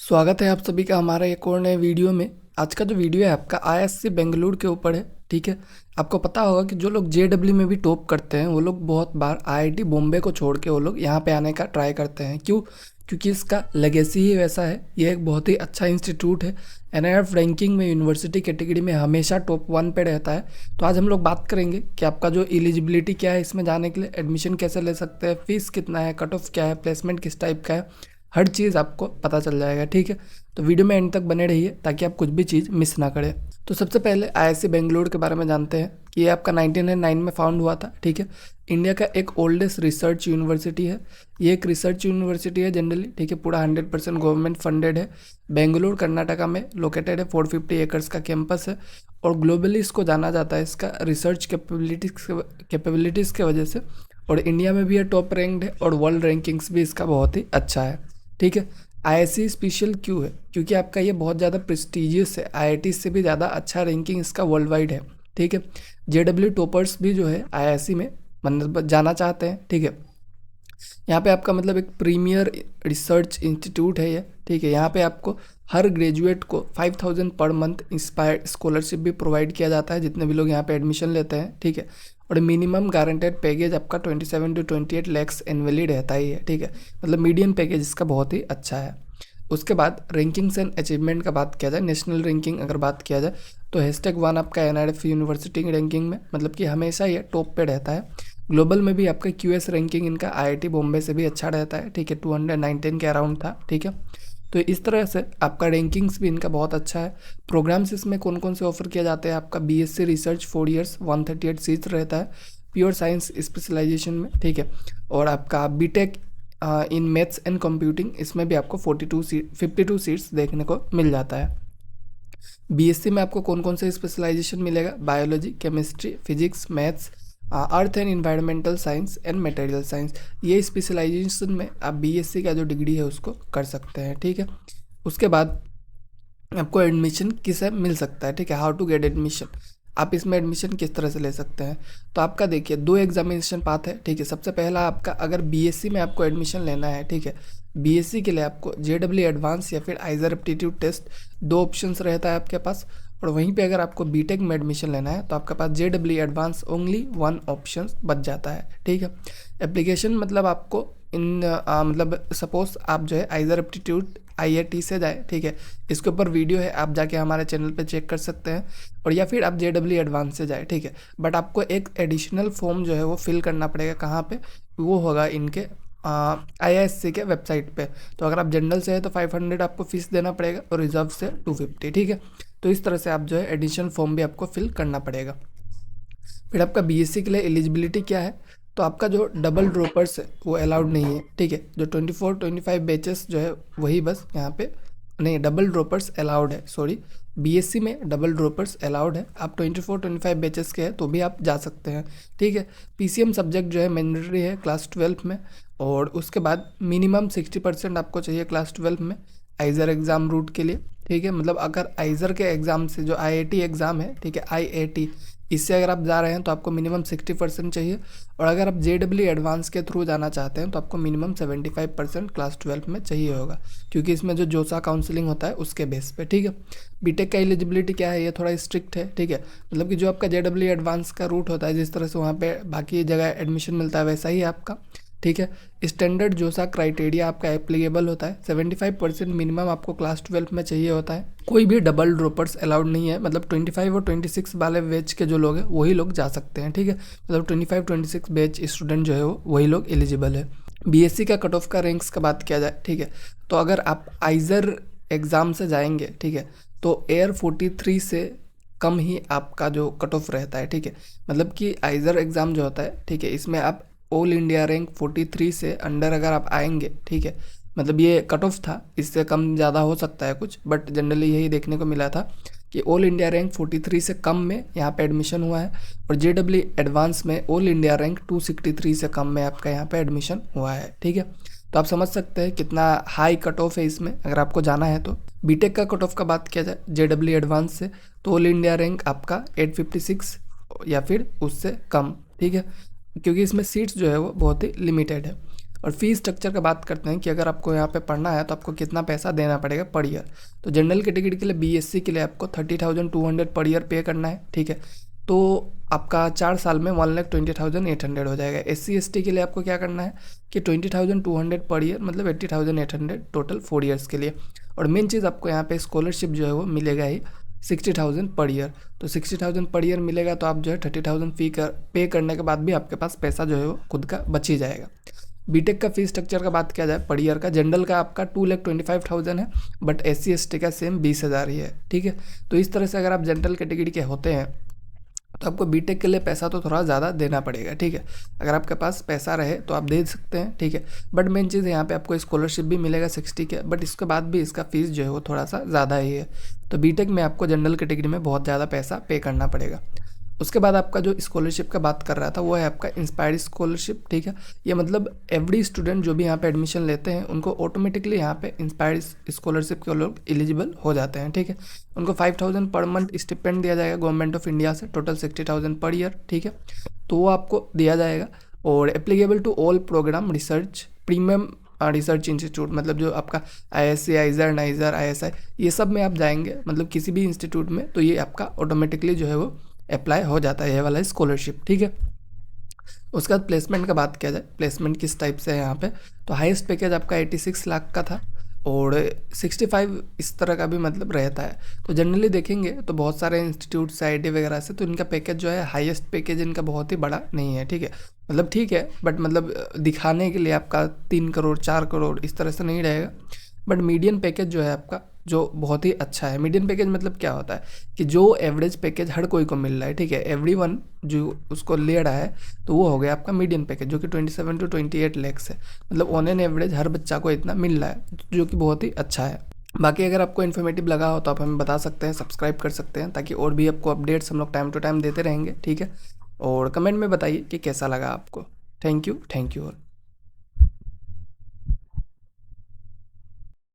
स्वागत है आप सभी का हमारे एक और नए वीडियो में। आज का जो वीडियो है आपका आईआईएससी बेंगलुरु के ऊपर है। ठीक है, आपको पता होगा कि जो लोग जेडब्ल्यू में भी टॉप करते हैं वो लोग बहुत बार आईआईटी बॉम्बे को छोड़ के वो लोग यहाँ पे आने का ट्राई करते हैं। क्यों? क्योंकि इसका लेगेसी ही वैसा है। ये एक बहुत ही अच्छा इंस्टीट्यूट है। एनआईएफ रैंकिंग में यूनिवर्सिटी कैटेगरी में हमेशा टॉप 1 पे रहता है। तो आज हम लोग बात करेंगे कि आपका जो एलिजिबिलिटी क्या है इसमें जाने के लिए, एडमिशन कैसे ले सकते हैं, फीस कितना है, कट ऑफ क्या है, प्लेसमेंट किस टाइप का है, हर चीज़ आपको पता चल जाएगा। ठीक है, तो वीडियो में एंड तक बने रहिए ताकि आप कुछ भी चीज़ मिस ना करें। तो सबसे पहले आईआईएससी बेंगलुरु के बारे में जानते हैं कि ये आपका 1909 में फाउंड हुआ था। ठीक है, इंडिया का एक ओल्डेस्ट रिसर्च यूनिवर्सिटी है। ये एक रिसर्च यूनिवर्सिटी है जनरली। ठीक है, पूरा 100% गवर्नमेंट फंडेड है। बेंगलुरु कर्नाटका में लोकेटेड है। 450 एकर्स का कैंपस है और ग्लोबली इसको जाना जाता है इसका रिसर्च कैपेबिलिटीज़ के वजह से। और इंडिया में भी ये टॉप रैंक्ड है और वर्ल्ड रैंकिंग्स भी इसका बहुत ही अच्छा है। ठीक है, आईआईएससी स्पेशल क्यों है? क्योंकि आपका ये बहुत ज़्यादा प्रेस्टिजियस है। आईआईटी से भी ज़्यादा अच्छा रैंकिंग इसका वर्ल्ड वाइड है। ठीक है, जेडब्ल्यू टॉपर्स भी जो है आईआईएससी में मतलब जाना चाहते हैं। ठीक है, यहाँ पे आपका मतलब एक प्रीमियर रिसर्च इंस्टीट्यूट है ये। ठीक है, यहाँ पे आपको हर ग्रेजुएट को 5000 पर मंथ इंस्पायर्ड स्कॉलरशिप भी प्रोवाइड किया जाता है जितने भी लोग यहाँ पे एडमिशन लेते हैं। ठीक है, और मिनिमम गारंटेड पैकेज आपका 27 to 28 लैक्स एनुअली रहता ही है। ठीक है, मतलब मीडियम पैकेज इसका बहुत ही अच्छा है। उसके बाद रैंकिंग्स एंड अचीवमेंट का बात किया जाए, नेशनल रैंकिंग अगर बात किया जाए तो #1 आपका एनआईएफ यूनिवर्सिटी की रैंकिंग में मतलब कि हमेशा ये टॉप पे रहता है। ग्लोबल में भी आपका क्यूएस रैंकिंग इनका आईआईटी बॉम्बे से भी अच्छा रहता है। ठीक है, 219 के अराउंड था। ठीक है, तो इस तरह से आपका रैंकिंग्स भी इनका बहुत अच्छा है। प्रोग्राम्स इसमें कौन कौन से ऑफर किए जाते हैं? आपका बीएससी रिसर्च 4 इयर्स 138 सीट्स रहता है प्योर साइंस स्पेशलाइजेशन में। ठीक है, और आपका BTech in maths and computing इसमें भी आपको 52 सीट्स देखने को मिल जाता है। बीएससी में आपको कौन कौन से स्पेशलाइजेशन मिलेगा? Biology, chemistry, physics, maths, earth and environmental science and material science. ये स्पेशलाइजेशन में आप बीएससी का जो डिग्री है उसको कर सकते हैं। ठीक है, उसके बाद आपको एडमिशन किसे मिल सकता है? ठीक है, हाउ टू गेट एडमिशन, आप इसमें एडमिशन किस तरह से ले सकते हैं? तो आपका देखिए 2 एग्जामिनेशन पाथ है। ठीक है, सबसे पहला आपका अगर बीएससी में आपको एडमिशन लेना है, ठीक है, बीएससी के लिए आपको जेडब्ल्यू एडवांस या फिर आइजर एप्टीट्यूड टेस्ट 2 ऑप्शंस रहता है आपके पास। और वहीं पे अगर आपको बीटेक में एडमिशन लेना है तो आपके पास जेडब्ल्यू एडवांस ओनली 1 ऑप्शन बच जाता है। ठीक है, एप्लीकेशन मतलब आपको मतलब सपोज आप जो है आइजर एप्टीट्यूड आईआईटी से जाए। ठीक है, इसके ऊपर वीडियो है, आप जाके हमारे चैनल पे चेक कर सकते हैं। और या फिर आप जेडब्ल्यू एडवांस से जाए। ठीक है, बट आपको एक एडिशनल फॉर्म जो है वो फिल करना पड़ेगा। कहाँ पे? वो होगा इनके आईआईएससी के वेबसाइट पे। तो अगर आप जनरल से है तो 500 आपको फीस देना पड़ेगा और रिजर्व से 250। ठीक है, तो इस तरह से आप जो है एडिशनल फॉर्म भी आपको फिल करना पड़ेगा। फिर आपका बीएससी के लिए एलिजिबिलिटी क्या है? तो आपका जो डबल ड्रॉपर्स है वो अलाउड नहीं है। ठीक है, जो 24-25 बैचेस जो है वही बस यहाँ पे नहीं, डबल ड्रॉपर्स अलाउड है। सॉरी, बीएससी में डबल ड्रॉपर्स अलाउड है। आप 24-25 बैचेस के हैं तो भी आप जा सकते हैं। ठीक है, पीसीएम सब्जेक्ट जो है मैंडेटरी है क्लास 12 में। और उसके बाद मिनिमम 60% आपको चाहिए क्लास 12 में आइजर एग्ज़ाम रूट के लिए। ठीक है, मतलब अगर आइजर के एग्ज़ाम से जो आईआईटी एग्ज़ाम है, ठीक है, आईआईटी, इससे अगर आप जा रहे हैं तो आपको मिनिमम 60% चाहिए। और अगर आप जेडब्ल्यू एडवांस के थ्रू जाना चाहते हैं तो आपको मिनिमम 75% क्लास 12 में चाहिए होगा, क्योंकि इसमें जो जोसा काउंसलिंग होता है उसके बेस पे। ठीक है, बीटेक का एलिजिबिलिटी क्या है? ये थोड़ा स्ट्रिक्ट है। ठीक है, मतलब कि जो आपका जेडब्ल्यू एडवांस का रूट होता है, जिस तरह से वहाँ पे बाकी जगह एडमिशन मिलता है वैसा ही आपका। ठीक है, स्टैंडर्ड जोसा क्राइटेरिया आपका एप्लीकेबल होता है। 75% मिनिमम आपको क्लास 12 में चाहिए होता है। कोई भी डबल ड्रॉपर्स अलाउड नहीं है। मतलब 25 और 26 वाले बैच के जो लोग हैं वही लोग जा सकते हैं। ठीक है, मतलब 25-26 बैच स्टूडेंट जो है वो वही लोग एलिजिबल है। बीएससी का कट ऑफ का रैंक्स का बात किया जाए, ठीक है, तो अगर आप आइजर एग्ज़ाम से जाएंगे, ठीक है, तो एयर 43 से कम ही आपका जो कट ऑफ रहता है। ठीक है, मतलब कि आइजर एग्ज़ाम जो होता है, ठीक है, इसमें आप ऑल इंडिया रैंक 43 से अंडर अगर आप आएंगे, ठीक है, मतलब ये कट ऑफ था, इससे कम ज़्यादा हो सकता है कुछ, बट जनरली यही देखने को मिला था कि ऑल इंडिया रैंक 43 से कम में यहाँ पे एडमिशन हुआ है। और जेडब्ल्यू एडवांस में ऑल इंडिया रैंक 263 से कम में आपका यहाँ पे एडमिशन हुआ है। ठीक है, तो आप समझ सकते हैं कितना हाई कट ऑफ है इसमें अगर आपको जाना है तो। बीटेक का कट ऑफ का बात किया जाए जेडब्ल्यू एडवांस से, तो ऑल इंडिया रैंक आपका 856 या फिर उससे कम। ठीक है, क्योंकि इसमें सीट्स जो है वो बहुत ही लिमिटेड है। और फीस स्ट्रक्चर का बात करते हैं कि अगर आपको यहाँ पे पढ़ना है तो आपको कितना पैसा देना पड़ेगा पर ईयर। तो जनरल कैटेगरी के लिए बीएससी के लिए आपको 30,200 पर ईयर पे करना है, ठीक है। तो आपका 4 साल में 1,20,800 हो जाएगा। SC/ST के लिए आपको क्या करना है कि 20,200 पर ईयर, मतलब 80,800 टोटल 4 ईयर्स के लिए। और मेन चीज़ आपको यहाँ पे स्कॉलरशिप जो है वो मिलेगा ही 60,000 पर ईयर। तो 60,000 पर ईयर मिलेगा तो आप जो है 30,000 पे करने के बाद भी आपके पास पैसा जो है वो खुद का बच ही जाएगा। बीटेक का फीस स्ट्रक्चर का बात किया जाए पर ईयर का, जनरल का आपका 2,25,000 है, बट SC/ST का सेम 20,000 ही है, ठीक है। तो इस तरह से अगर आप जनरल कैटेगरी के होते हैं तो आपको बीटेक के लिए पैसा तो थोड़ा ज़्यादा देना पड़ेगा, ठीक है। अगर आपके पास पैसा रहे तो आप दे सकते हैं, ठीक है। बट मेन चीज़ यहाँ पे आपको स्कॉलरशिप भी मिलेगा 60 के, बट इसके बाद भी इसका फीस जो है वो थोड़ा सा ज़्यादा ही है। तो बीटेक में आपको जनरल कैटेगरी में बहुत ज़्यादा पैसा पे करना पड़ेगा। उसके बाद आपका जो स्कॉलरशिप का बात कर रहा था वो है आपका इंस्पायर स्कॉलरशिप, ठीक है। ये मतलब एवरी स्टूडेंट जो भी यहाँ पे एडमिशन लेते हैं उनको ऑटोमेटिकली यहाँ पे इंस्पायर स्कॉलरशिप के लोग एलिजिबल हो जाते हैं, ठीक है। उनको 5,000 पर मंथ स्टिपेंड दिया जाएगा गवर्नमेंट ऑफ इंडिया से, टोटल 60,000 पर ईयर, ठीक है। तो वो आपको दिया जाएगा और applicable to all programme research premium research institute, मतलब जो आपका ISC, आइजर, नाइजर, ISI, ये सब में आप जाएंगे, मतलब किसी भी इंस्टीट्यूट में, तो ये आपका ऑटोमेटिकली जो है वो अप्लाई हो जाता है ये वाला स्कॉलरशिप, ठीक है। उसके बाद प्लेसमेंट का बात किया जाए, प्लेसमेंट किस टाइप से है यहाँ पे, तो हाईएस्ट पैकेज आपका 86 लाख का था और 65 इस तरह का भी मतलब रहता है। तो जनरली देखेंगे तो बहुत सारे इंस्टीट्यूट से IIT वगैरह से तो इनका पैकेज जो है हाईएस्ट पैकेज इनका बहुत ही बड़ा नहीं है, ठीक है। मतलब ठीक है, बट मतलब दिखाने के लिए आपका 3 करोड़ 4 करोड़ इस तरह से नहीं रहेगा। बट मीडियन पैकेज जो है आपका जो बहुत ही अच्छा है। मीडियन पैकेज मतलब क्या होता है कि जो एवरेज पैकेज हर कोई को मिल रहा है, ठीक है, एवरीवन जो उसको ले रहा है, तो वो हो गया आपका मीडियन पैकेज, जो कि 27 to 28 लैक्स है। मतलब ऑन एन एवरेज हर बच्चा को इतना मिल रहा है, जो कि बहुत ही अच्छा है। बाकी अगर आपको इन्फॉर्मेटिव लगा हो तो आप हमें बता सकते हैं, सब्सक्राइब कर सकते हैं, ताकि और भी आपको अपडेट्स हम लोग टाइम टू टाइम देते रहेंगे, ठीक है। और कमेंट में बताइए कि कैसा लगा आपको। Thank you all.